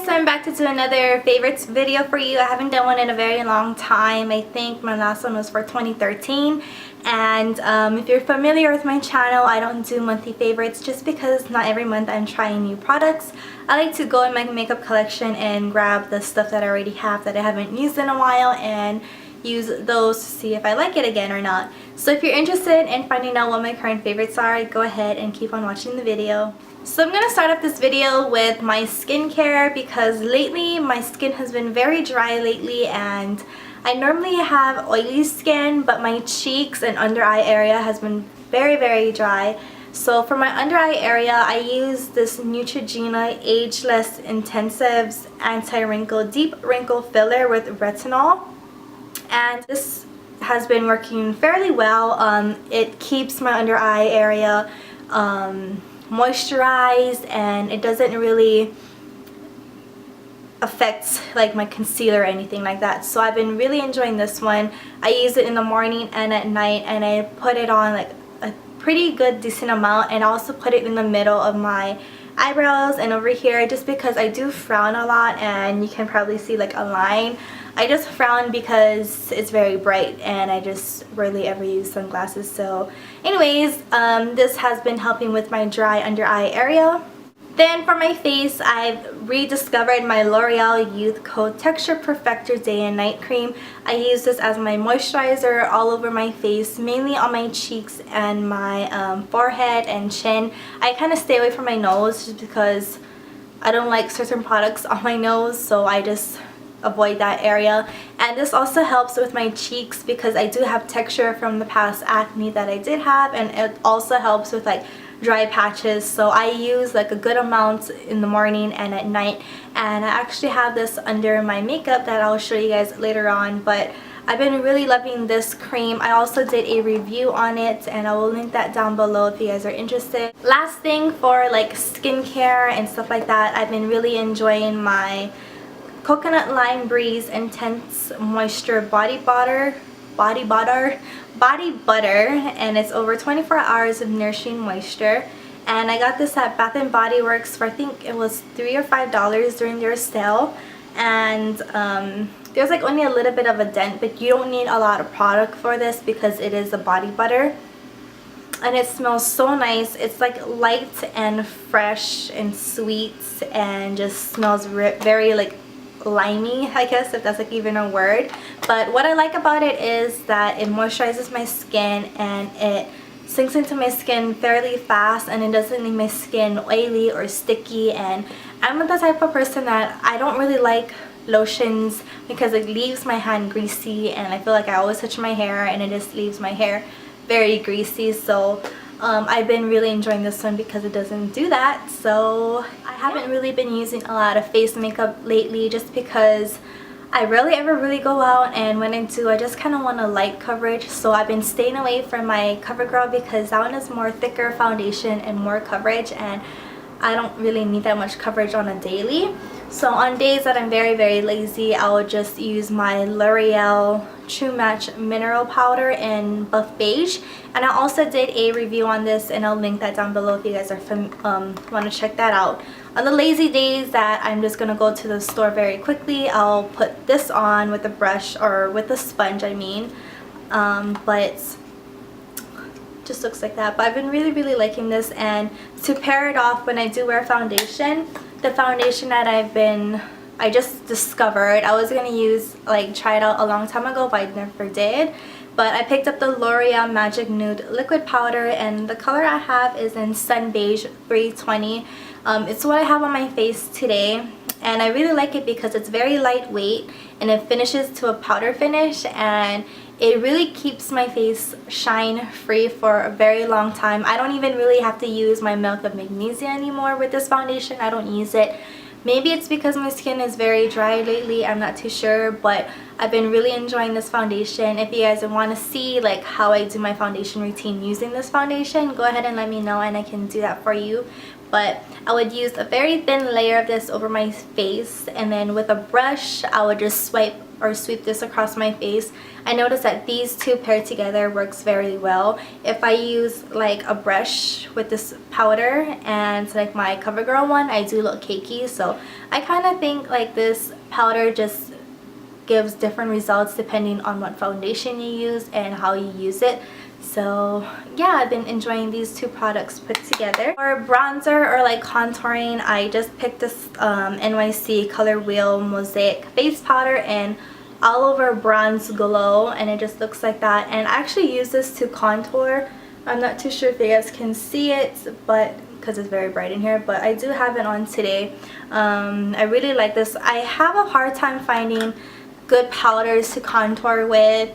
guys, so I'm back to do another favorites video for you. I haven't done one in a very long time. I think my last one was for 2013. And if you're familiar with my channel, I don't do monthly favorites just because not every month I'm trying new products. I like to go in my makeup collection and grab the stuff that I already have that I haven't used in a while and use those to see if I like it again or not. So if you're interested in finding out what my current favorites are, go ahead and keep on watching the video. So I'm going to start off this video with my skincare because lately my skin has been very dry lately, and I normally have oily skin, but my cheeks and under eye area has been very dry. So for my under eye area, I use this Neutrogena Ageless Intensives Anti-Wrinkle Deep Wrinkle Filler with retinol, and this has been working fairly well. It keeps my under eye area moisturized, and it doesn't really affect like my concealer or anything like that. So I've been really enjoying this one. I use it in the morning and at night, and I put it on like a pretty good decent amount, and I also put it in the middle of my eyebrows and over here just because I do frown a lot, and you can probably see like a line. I just frown because it's very bright and I just rarely ever use sunglasses. So anyways, this has been helping with my dry under eye area. Then for my face, I've rediscovered my L'Oreal Youth Coat Texture Perfector Day and Night Cream. I use this as my moisturizer all over my face, mainly on my cheeks and my forehead and chin. I kind of stay away from my nose just because I don't like certain products on my nose, so I just avoid that area. And this also helps with my cheeks because I do have texture from the past acne that I did have, and it also helps with like dry patches. So I use like a good amount in the morning and at night, and I actually have this under my makeup that I'll show you guys later on. But I've been really loving this cream. I also did a review on it, and I will link that down below if you guys are interested. Last thing for like skincare and stuff like that, I've been really enjoying my Coconut Lime Breeze Intense Moisture Body Butter, and it's over 24 hours of nourishing moisture. And I got this at Bath & Body Works for I think it was $3 or $5 during their sale. And there's like only a little bit of a dent, but you don't need a lot of product for this because it is a body butter. And it smells so nice. It's like light and fresh and sweet, and just smells very like limey, I guess, if that's like even a word. But what I like about it is that it moisturizes my skin and it sinks into my skin fairly fast, and it doesn't leave my skin oily or sticky. And I'm the type of person that I don't really like lotions because it leaves my hand greasy, and I feel like I always touch my hair and it just leaves my hair very greasy. So I've been really enjoying this one because it doesn't do that. So I haven't really been using a lot of face makeup lately just because I rarely ever really go out, and when I do, I just kind of want a light coverage. So I've been staying away from my CoverGirl because that one is more thicker foundation and more coverage, and I don't really need that much coverage on a daily. So on days that I'm very lazy, I will just use my L'Oreal True Match Mineral Powder in Buff Beige. And I also did a review on this, and I'll link that down below if you guys are want to check that out. On the lazy days that I'm just going to go to the store very quickly, I'll put this on with a brush, or with a sponge I mean. But just looks like that. But I've been really liking this, and to pair it off when I do wear foundation, the foundation that I just discovered, I was gonna use try it out a long time ago, but I never did. But I picked up the L'Oreal Magic Nude Liquid Powder, and the color I have is in Sun Beige 320. It's what I have on my face today, and I really like it because it's very lightweight and it finishes to a powder finish, and it really keeps my face shine free for a very long time. I don't even really have to use my Milk of Magnesia anymore with this foundation. I don't use it. Maybe it's because my skin is very dry lately, I'm not too sure, but I've been really enjoying this foundation. If you guys want to see like how I do my foundation routine using this foundation, go ahead and let me know and I can do that for you. but I would use a very thin layer of this over my face, and then with a brush I would just swipe or sweep this across my face. I noticed that these two paired together works very well. If I use like a brush with this powder and like my CoverGirl one, I do look cakey, so I kind of think like this powder just gives different results depending on what foundation you use and how you use it. So yeah, I've been enjoying these two products put together. For bronzer or like contouring, I just picked this NYC Color Wheel Mosaic face powder in All Over Bronze Glow, and it just looks like that. And I actually use this to contour. I'm not too sure if you guys can see it, but because it's very bright in here, but I do have it on today. I really like this. I have a hard time finding good powders to contour with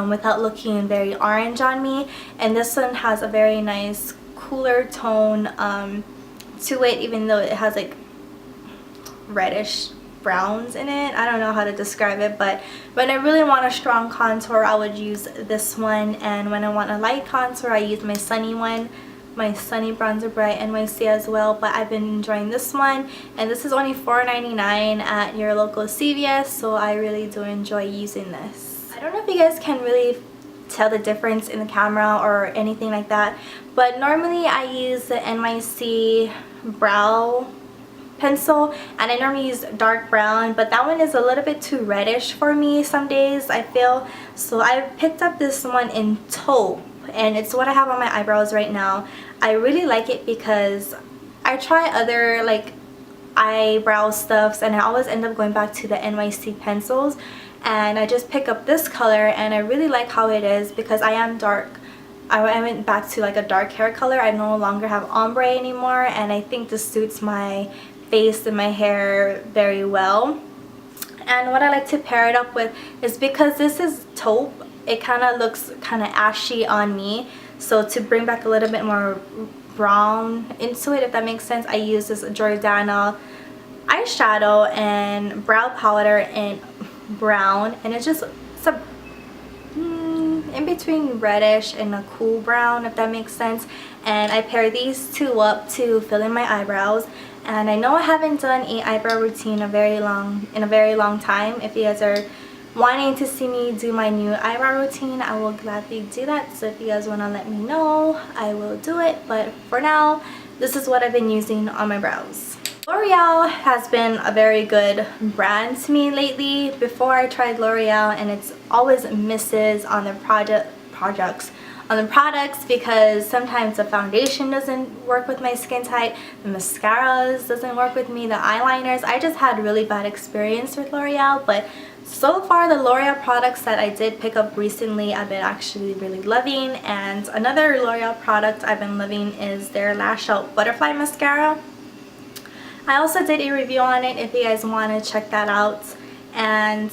without looking very orange on me, and this one has a very nice cooler tone to it, even though it has like reddish browns in it. I don't know how to describe it, but when I really want a strong contour, I would use this one, and when I want a light contour, I use my Sunny one, my Sunny Bronzer Bright NYC as well. But I've been enjoying this one, and this is only $4.99 at your local CVS, so I really do enjoy using this. I don't know if you guys can really tell the difference in the camera or anything like that, but normally I use the NYC brow pencil, and I normally use dark brown, but that one is a little bit too reddish for me some days, I feel. So I picked up this one in taupe, and it's what I have on my eyebrows right now. I really like it because I try other like eyebrow stuffs and I always end up going back to the NYC pencils, and I just pick up this color and I really like how it is because I am dark. I went back to like a dark hair color. I no longer have ombre anymore, and I think this suits my face and my hair very well. And what I like to pair it up with is, because this is taupe, it kind of looks kind of ashy on me, so to bring back a little bit more brown into it, if that makes sense, I use this Jordana eyeshadow and brow powder in brown, and it's just in between reddish and a cool brown, if that makes sense. And I pair these two up to fill in my eyebrows. And I know I haven't done an eyebrow routine in a very long time. If you guys are wanting to see me do my new eyebrow routine, I will gladly do that. So if you guys want to let me know, I will do it. But for now, this is what I've been using on my brows. L'Oreal has been a very good brand to me lately. Before I tried L'Oreal, and it's always misses on the products because sometimes the foundation doesn't work with my skin type, the mascaras doesn't work with me, the eyeliners. I just had really bad experience with L'Oreal, but so far the L'Oreal products that I did pick up recently I've been actually really loving. And another L'Oreal product I've been loving is their Lash Out Butterfly Mascara. I also did a review on it if you guys want to check that out, and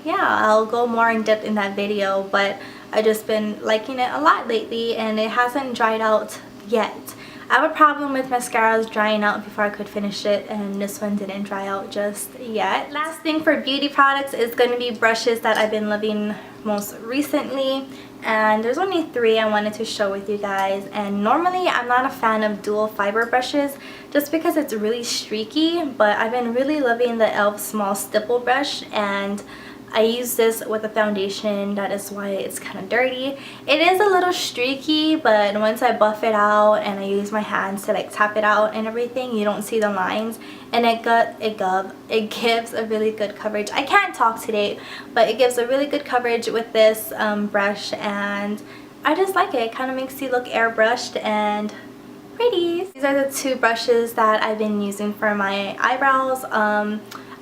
yeah, I'll go more in depth in that video, but I've just been liking it a lot lately, and it hasn't dried out yet. I have a problem with mascaras drying out before I could finish it, and this one didn't dry out just yet. Last thing for beauty products is going to be brushes that I've been loving most recently, and there's only 3 I wanted to show with you guys. And normally I'm not a fan of dual fiber brushes just because it's really streaky, but I've been really loving the e.l.f. small stipple brush, and I use this with a foundation. That is why it's kind of dirty. It is a little streaky, but once I buff it out and I use my hands to like tap it out and everything, you don't see the lines, and it gives a really good coverage. I can't talk today, but it gives a really good coverage with this brush, and I just like it. It kind of makes you look airbrushed and pretty. These are the 2 brushes that I've been using for my eyebrows.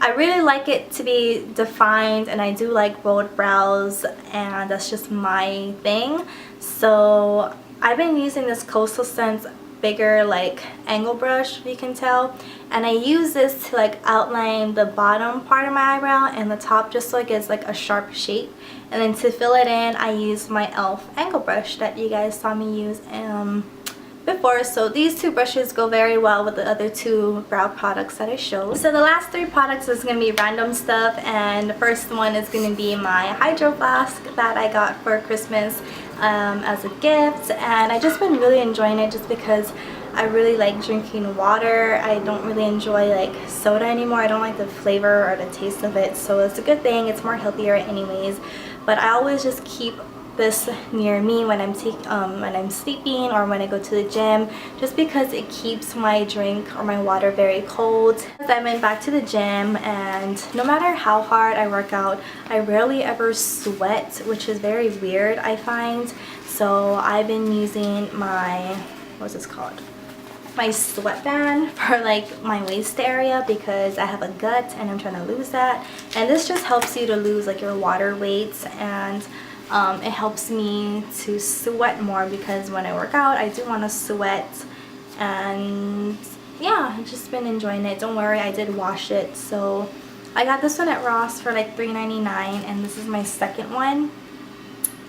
I really like it to be defined, and I do like bold brows, and that's just my thing. So I've been using this Coastal Scents bigger like angle brush, if you can tell, and I use this to like outline the bottom part of my eyebrow and the top, just so it gets like a sharp shape. And then to fill it in, I use my e.l.f. angle brush that you guys saw me use before. So these 2 brushes go very well with the other 2 brow products that I showed. So the last 3 products is going to be random stuff, and the first one is going to be my Hydro Flask that I got for Christmas as a gift, and I just been really enjoying it just because I really like drinking water. I don't really enjoy like soda anymore. I don't like the flavor or the taste of it, so it's a good thing. It's more healthier anyways. But I always just keep this near me when I'm sleeping or when I go to the gym, just because it keeps my drink or my water very cold. I went back to the gym, and no matter how hard I work out, I rarely ever sweat, which is very weird, I find. So I've been using my, what's this called, my sweatband for like my waist area, because I have a gut and I'm trying to lose that. And this just helps you to lose like your water weight, and it helps me to sweat more, because when I work out I do want to sweat. And yeah, I've just been enjoying it. Don't worry, I did wash it. So I got this one at Ross for like $3.99, and this is my second one.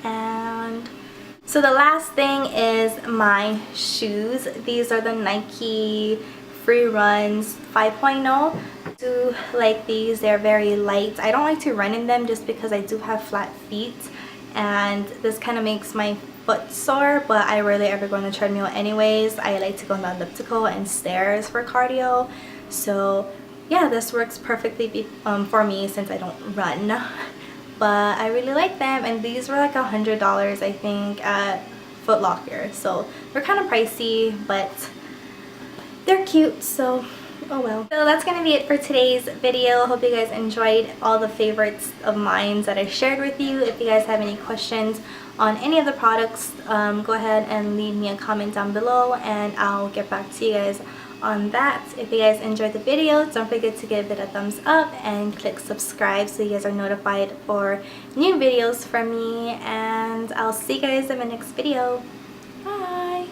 And so the last thing is my shoes. These are the Nike Free Runs 5.0. I do like these. They're very light. I don't like to run in them just because I do have flat feet, and this kind of makes my foot sore, but I rarely ever go on the treadmill anyways. I like to go on the elliptical and stairs for cardio. So yeah, this works perfectly for me since I don't run. But I really like them, and these were like $100 I think at Foot Locker, so they're kind of pricey, but they're cute, so oh well. So that's gonna be it for today's video. Hope you guys enjoyed all the favorites of mine that I shared with you. If you guys have any questions on any of the products, go ahead and leave me a comment down below, and I'll get back to you guys on that. If you guys enjoyed the video, don't forget to give it a thumbs up and click subscribe so you guys are notified for new videos from me, and I'll see you guys in my next video. Bye!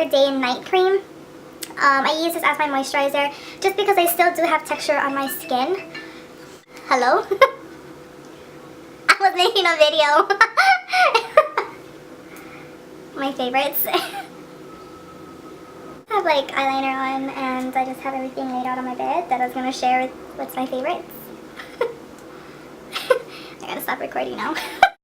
Day and night cream. I use this as my moisturizer just because I still do have texture on my skin. Hello? I was making a video. My favorites. I have like eyeliner on, and I just have everything laid out on my bed that I was going to share with what's my favorites. I gotta stop recording now.